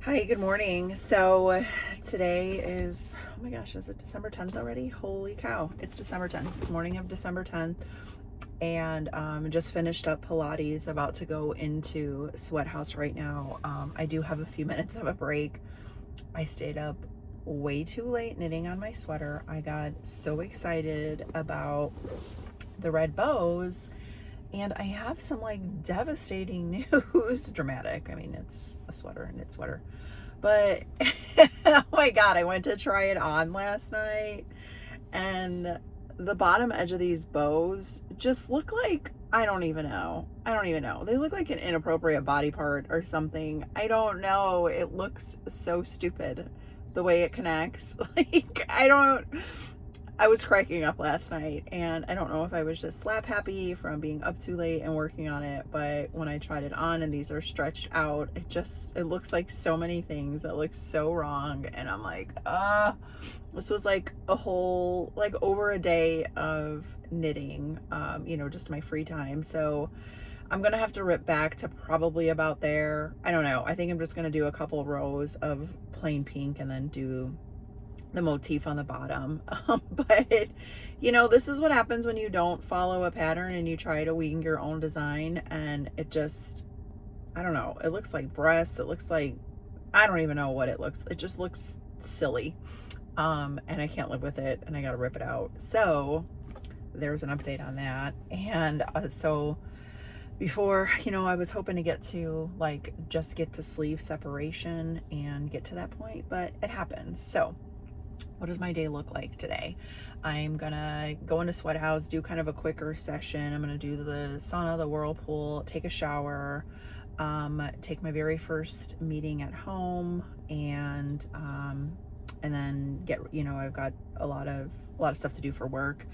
Hi, good morning. So today is, oh my gosh, is it December 10th already? Holy cow, it's December 10th. It's morning of December 10th. And just finished up Pilates, about to go into SweatHouz right now. I do have a few minutes of a break. I stayed up way too late knitting on my sweater. I got so excited about the red bows. And I have some like devastating news. Dramatic. I mean, it's a sweater, a knit sweater. But oh my God, I went to try it on last night and the bottom edge of these bows just look like, I don't even know. I don't even know. They look like an inappropriate body part or something. I don't know. It looks so stupid the way it connects. Like, I was cracking up last night, and I don't know if I was just slap happy from being up too late and working on it, but when I tried it on and these are stretched out, it looks like so many things that look so wrong. And I'm like, this was like a whole, like over a day of knitting, just my free time. So I'm gonna have to rip back to probably about there. I don't know. I think I'm just gonna do a couple rows of plain pink and then do the motif on the bottom. But this is what happens when you don't follow a pattern and you try to wing your own design, and it just, I don't know, it looks like breasts, it looks like, I don't even know what it just looks silly. And I can't live with it, and I gotta rip it out. So there's an update on that. And so before, I was hoping to get to like just get to sleeve separation and get to that point, but it happens. So what does my day look like today? I'm gonna go into SweatHouz, do kind of a quicker session. I'm gonna do the sauna, the whirlpool, take a shower, take my very first meeting at home, and then I've got a lot of stuff to do for work.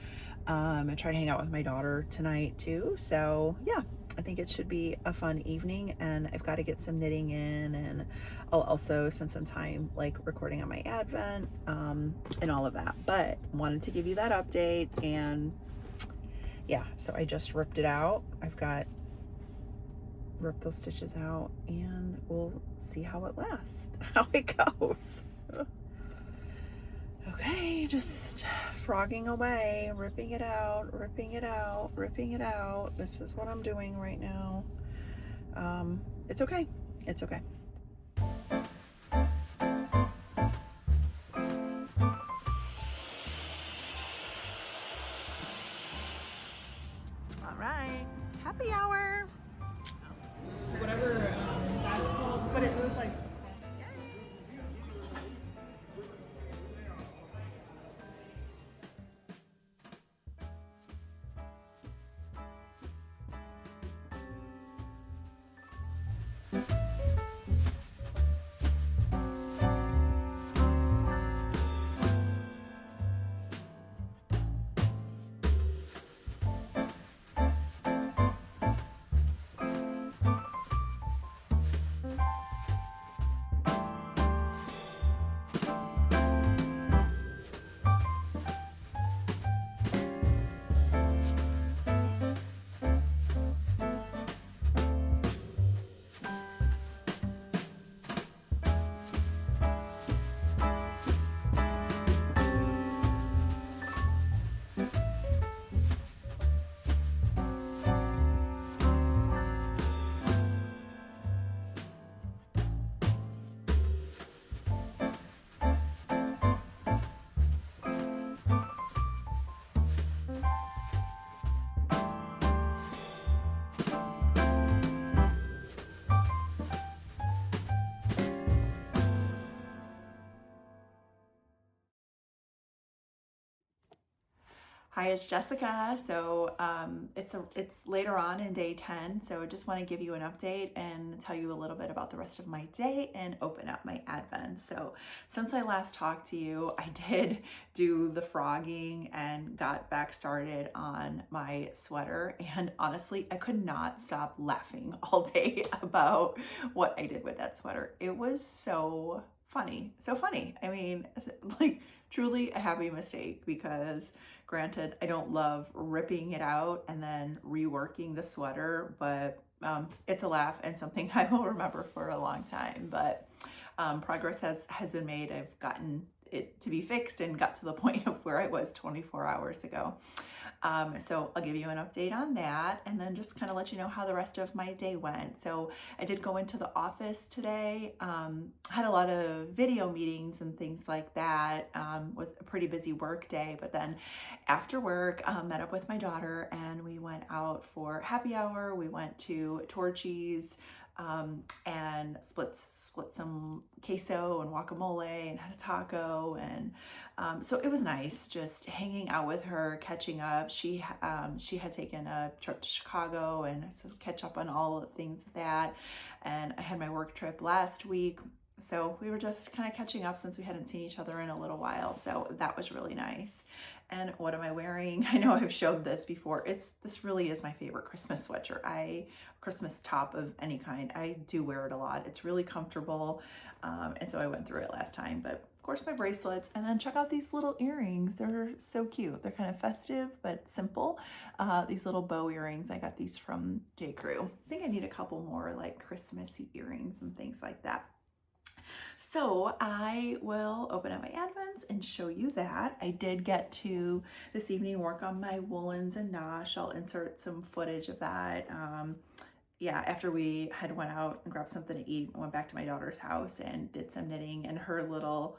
I try to hang out with my daughter tonight too. So yeah, I think it should be a fun evening, and I've got to get some knitting in, and I'll also spend some time like recording on my Advent, and all of that. But wanted to give you that update. And yeah, so I just ripped it out. Ripped those stitches out, and we'll see how it lasts, how it goes. Okay, just frogging away, ripping it out, ripping it out, ripping it out. This is what I'm doing right now. It's okay. It's okay. All right, happy hour. Whatever that's called, but it was like. Hi, it's Jessica. So it's later on in day 10. So I just want to give you an update and tell you a little bit about the rest of my day and open up my Advent. So since I last talked to you, I did do the frogging and got back started on my sweater. And honestly, I could not stop laughing all day about what I did with that sweater. It was so funny. So funny. I mean, like truly a happy mistake, because granted, I don't love ripping it out and then reworking the sweater, but it's a laugh and something I will remember for a long time. But Progress has been made. I've gotten it to be fixed and got to the point of where I was 24 hours ago. So I'll give you an update on that and then just kind of let you know how the rest of my day went. So I did go into the office today, had a lot of video meetings and things like that. Was a pretty busy work day, but then after work, met up with my daughter and we went out for happy hour. We went to Torchy's, and split some queso and guacamole and had a taco, and so it was nice just hanging out with her, catching up. She had taken a trip to Chicago, and so catch up on all the things of that. And I had my work trip last week, so we were just kind of catching up since we hadn't seen each other in a little while. So that was really nice. And what am I wearing? I know I've showed this before. This really is my favorite Christmas sweatshirt. Christmas top of any kind. I do wear it a lot. It's really comfortable. And so I went through it last time, but of course my bracelets, and then check out these little earrings. They're so cute. They're kind of festive, but simple. These little bow earrings. I got these from J. Crew. I think I need a couple more like Christmassy earrings and things like that. So I will open up my advents and show you that. I did get to this evening work on my woolens and nosh. I'll insert some footage of that. Yeah, after we had went out and grabbed something to eat, I went back to my daughter's house and did some knitting in her little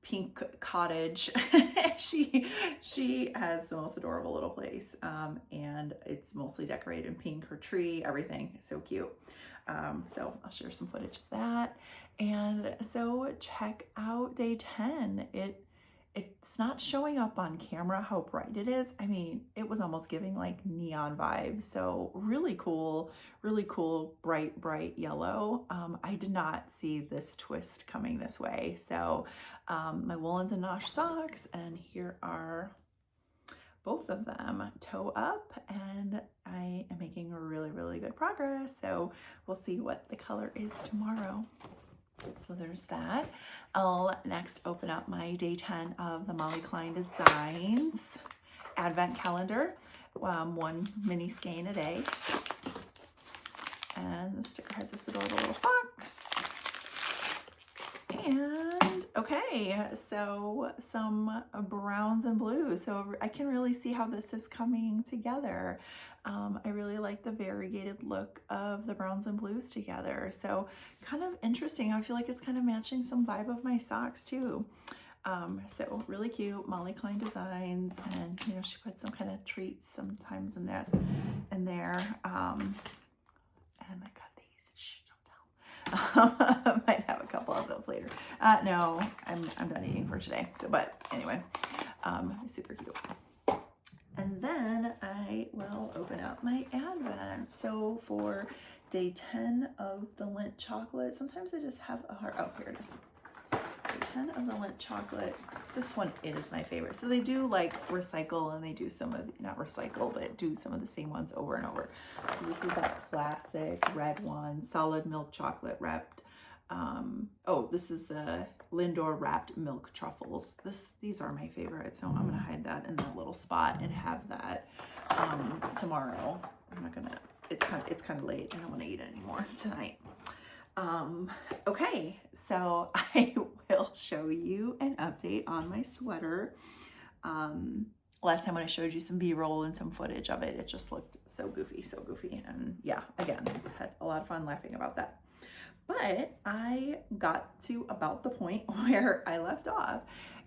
pink cottage. she has the most adorable little place, and it's mostly decorated in pink. Her tree, everything is so cute. So I'll share some footage of that. And so check out day 10. It's not showing up on camera how bright it is. I mean, it was almost giving like neon vibes. So really cool, bright yellow. I did not see this twist coming this way. So my woolens and nosh socks, and here are both of them toe up, and I am making really good progress. So we'll see what the color is tomorrow. So there's that. I'll next open up my day 10 of the Molly Klein Designs Advent Calendar. One mini skein a day. And the sticker has this adorable little fox. And okay, so some browns and blues. So I can really see how this is coming together. I really like the variegated look of the browns and blues together. So kind of interesting. I feel like it's kind of matching some vibe of my socks too. So really cute, Molly Klein Designs, and you know, she puts some kind of treats sometimes in there. And I got these. Shh, don't tell. Might have a couple of those later. No, I'm done eating for today. So, but anyway, super cute. And then I will open up my Advent. So for day 10 of the Lindt chocolate, sometimes I just have a heart. Oh, here it is. Day 10 of the Lindt chocolate. This one is my favorite. So they do like recycle, and they do some of, not recycle, but do some of the same ones over and over. So this is that classic red one, solid milk chocolate wrapped. Oh, this is the Lindor wrapped milk truffles. These are my favorite, so I'm gonna hide that in that little spot and have that tomorrow. I'm not gonna. It's kind of late. I don't want to eat it anymore tonight. Okay, so I will show you an update on my sweater. Last time when I showed you some B-roll and some footage of it, it just looked so goofy, and yeah, again, had a lot of fun laughing about that. But I got to about the point where I left off,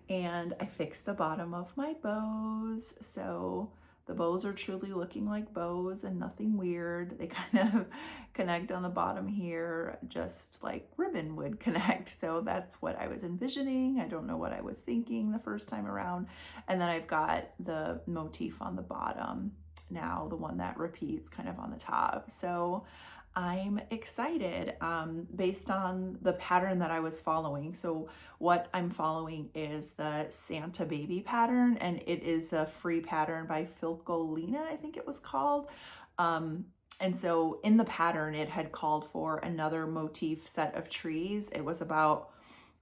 and I fixed the bottom of my bows. So the bows are truly looking like bows and nothing weird. They kind of connect on the bottom here, just like ribbon would connect. So that's what I was envisioning. I don't know what I was thinking the first time around. And then I've got the motif on the bottom now, the one that repeats kind of on the top. So I'm excited based on the pattern that I was following. So what I'm following is the Santa Baby pattern, and it is a free pattern by Filcolina, I think it was called. And so in the pattern, it had called for another motif set of trees. It was about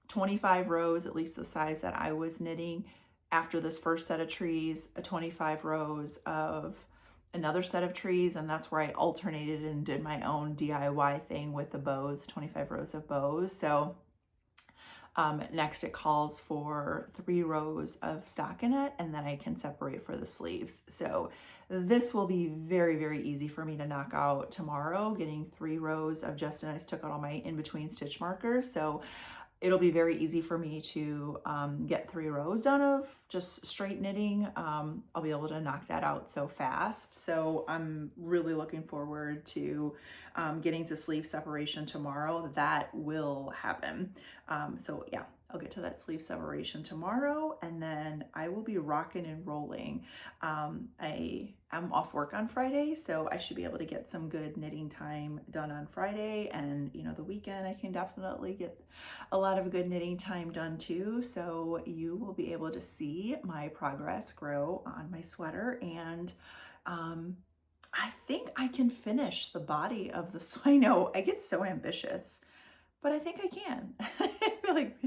25 rows, at least the size that I was knitting. After this first set of trees, 25 rows of another set of trees, and that's where I alternated and did my own DIY thing with the bows, 25 rows of bows. So Next, it calls for 3 rows of stockinette, and then I can separate for the sleeves. So this will be very, very easy for me to knock out tomorrow, getting 3 rows of just, and I just took out all my in-between stitch markers. So it'll be very easy for me to get 3 rows done of just straight knitting. I'll be able to knock that out so fast. So I'm really looking forward to getting to sleeve separation tomorrow. That will happen. So yeah, I'll get to that sleeve separation tomorrow, and then I will be rocking and rolling. I'm off work on Friday, so I should be able to get some good knitting time done on Friday, and you know, the weekend I can definitely get a lot of good knitting time done too. So you will be able to see my progress grow on my sweater, and I think I can finish the body of the, I know I get so ambitious, but I think I can. I feel like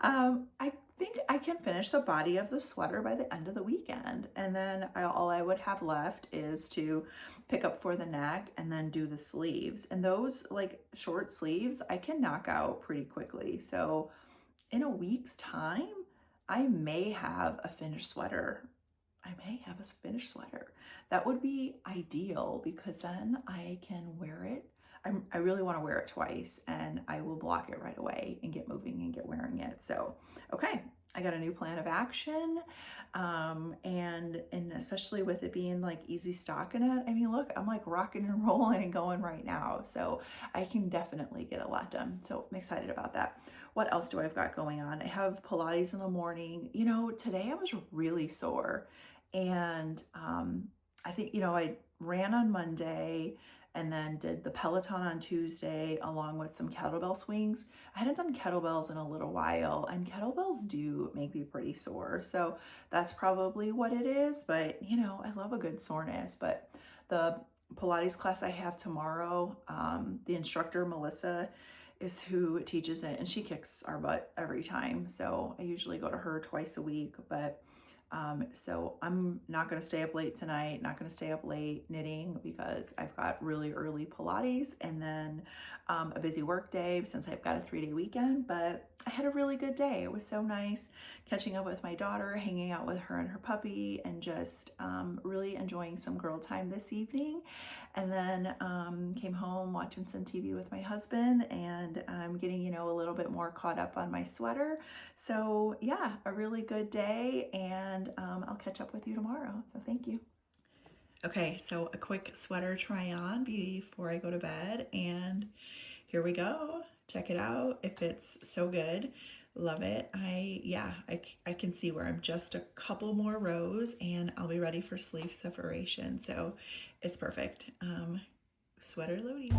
I think I can finish the body of the sweater by the end of the weekend. And then all I would have left is to pick up for the neck and then do the sleeves. And those like short sleeves, I can knock out pretty quickly. So in a week's time, I may have a finished sweater. That would be ideal, because then I can wear it. I really want to wear it twice, and I will block it right away and get moving and get wearing it. So, okay, I got a new plan of action. And especially with it being like easy stockinette, I mean, look, I'm like rocking and rolling and going right now. So I can definitely get a lot done. So I'm excited about that. What else do I've got going on? I have Pilates in the morning. You know, today I was really sore, and I think, you know, I ran on Monday and then did the Peloton on Tuesday along with some kettlebell swings. I hadn't done kettlebells in a little while, and kettlebells do make me pretty sore. So that's probably what it is, but you know, I love a good soreness. But the Pilates class I have tomorrow, the instructor, Melissa, is who teaches it, and she kicks our butt every time. So I usually go to her twice a week, but so I'm not going to stay up late tonight, not going to stay up late knitting, because I've got really early Pilates and then a busy work day since I've got a 3-day weekend. But I had a really good day. It was so nice catching up with my daughter, hanging out with her and her puppy, and just really enjoying some girl time this evening. And then came home watching some TV with my husband, and I'm getting, you know, a little bit more caught up on my sweater. So yeah, a really good day, and I'll catch up with you tomorrow. So thank you. Okay, so a quick sweater try on before I go to bed, and here we go. Check it out. It fits so good. Love it. I can see where I'm just a couple more rows and I'll be ready for sleeve separation. So it's perfect. Sweater loading.